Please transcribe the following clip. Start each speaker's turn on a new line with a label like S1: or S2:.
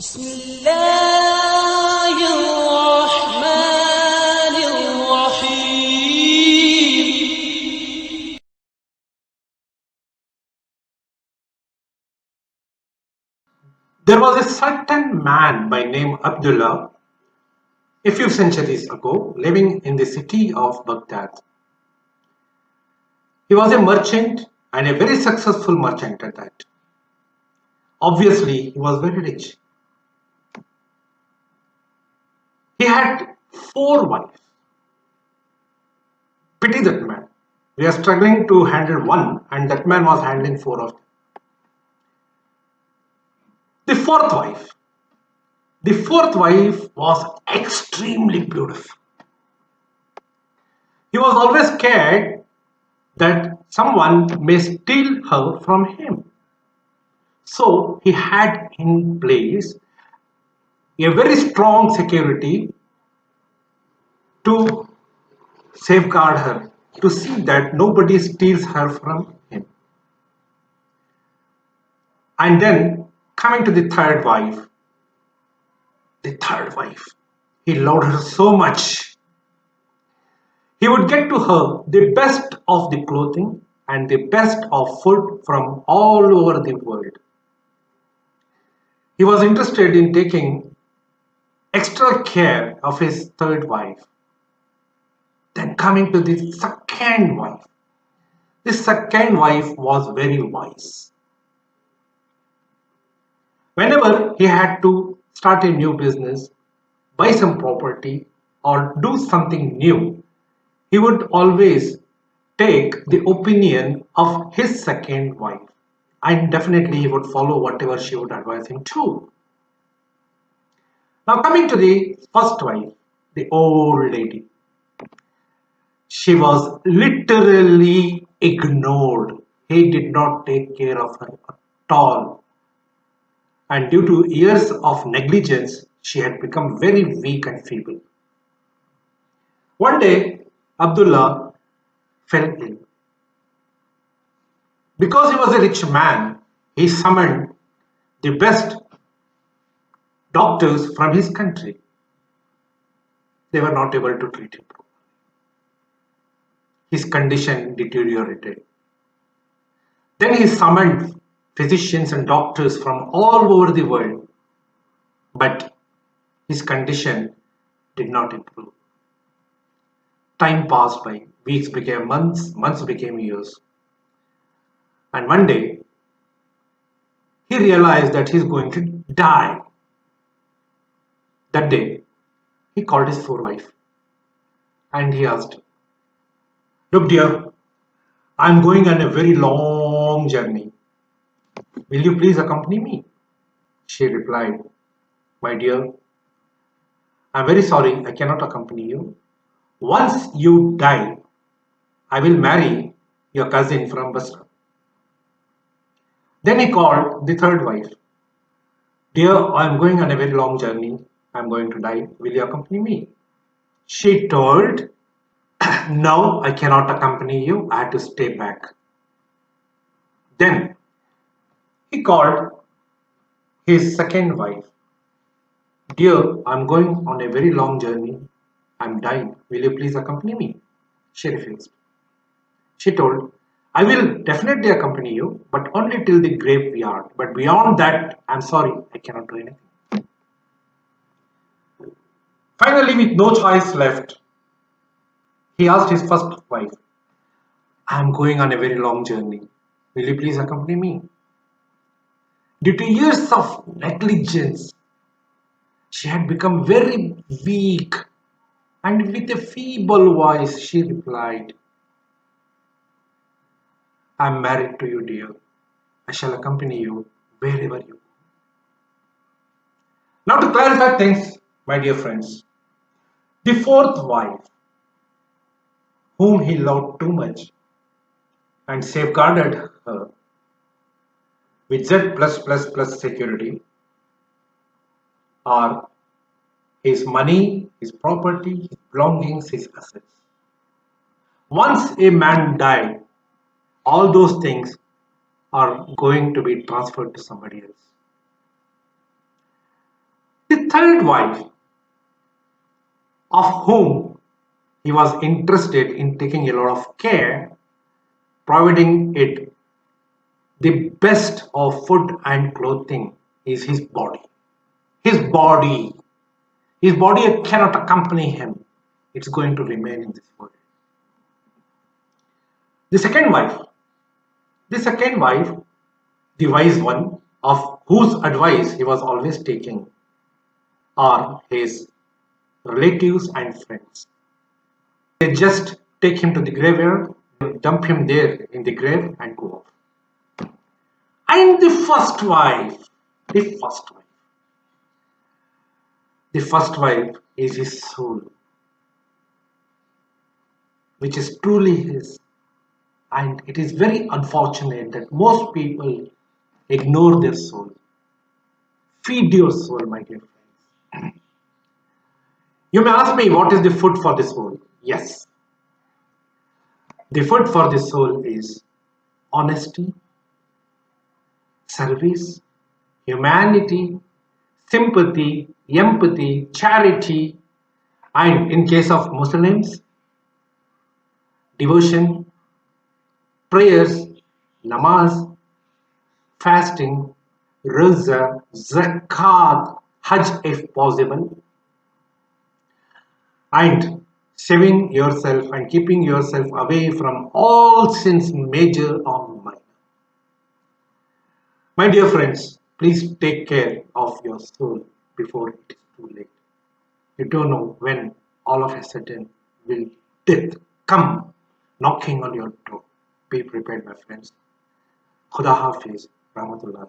S1: بسم الله الرحمن الرحيم.
S2: There was a certain man by name Abdullah a few centuries ago living in the city of Baghdad. He was a merchant and a very successful merchant at that. Obviously, he was very rich. He had 4 wives. Pity that man. We are struggling to handle one, and that man was handling 4 of them. The fourth wife. The fourth wife was extremely beautiful. He was always scared that someone may steal her from him. So he had in place a very strong security to safeguard her, to see that nobody steals her from him. And then coming to the third wife, he loved her so much. He would get to her the best of the clothing and the best of food from all over the world. He was interested in taking extra care of his third wife. Then coming to the second wife. The second wife was very wise. Whenever he had to start a new business, buy some property, or do something new, he would always take the opinion of his second wife. And definitely he would follow whatever she would advise him to. Now coming to the first wife, the old lady. She was literally ignored. He did not take care of her at all. And due to years of negligence, she had become very weak and feeble. One day, Abdullah fell ill. Because he was a rich man, he summoned the best doctors from his country. They were not able to treat him. His condition deteriorated. Then he summoned physicians and doctors from all over the world, but his condition did not improve. Time passed by, weeks became months, months became years. And one day, he realized that he's going to die. That day, he called his fourth wife and he asked, "Look, dear, I'm going on a very long journey. Will you please accompany me?" She replied, "My dear, I'm very sorry I cannot accompany you. Once you die, I will marry your cousin from Basra." Then he called the third wife. "Dear, I'm going on a very long journey. I'm going to die. Will you accompany me?" She told, "No, I cannot accompany you. I have to stay back." Then he called his second wife. "Dear, I'm going on a very long journey. I'm dying. Will you please accompany me?" She refused. She told, "I will definitely accompany you, but only till the graveyard. But beyond that, I'm sorry, I cannot do anything." Finally, with no choice left, he asked his first wife, "I'm going on a very long journey. Will you please accompany me?" Due to years of negligence, she had become very weak, and with a feeble voice, she replied, "I'm married to you, dear. I shall accompany you wherever you go." Now, to clarify things, my dear friends, the fourth wife, whom he loved too much and safeguarded her with Z+++ security, are his money, his property, his belongings, his assets. Once a man died, all those things are going to be transferred to somebody else. third wife, of whom he was interested in taking a lot of care, providing it the best of food and clothing, is his body. His body. His body cannot accompany him. It's going to remain in this world. The second wife. The second wife, the wise one, of whose advice he was always taking, are his relatives and friends. They just take him to the graveyard, dump him there in the grave and go off. And the first wife, the first wife is his soul, which is truly his. And it is very unfortunate that most people ignore their soul. Feed your soul, my dear friends. You may ask me, what is the food for the soul? Yes. The food for the soul is honesty, service, humanity, sympathy, empathy, charity, and in case of Muslims, devotion, prayers, namaz, fasting, roza, zakat, hajj if possible, and saving yourself and keeping yourself away from all sins, major or minor. My dear friends, please take care of your soul before it is too late. You don't know when all of a sudden will death come knocking on your door. Be prepared, my friends. Khuda Hafiz, Rahmatullah.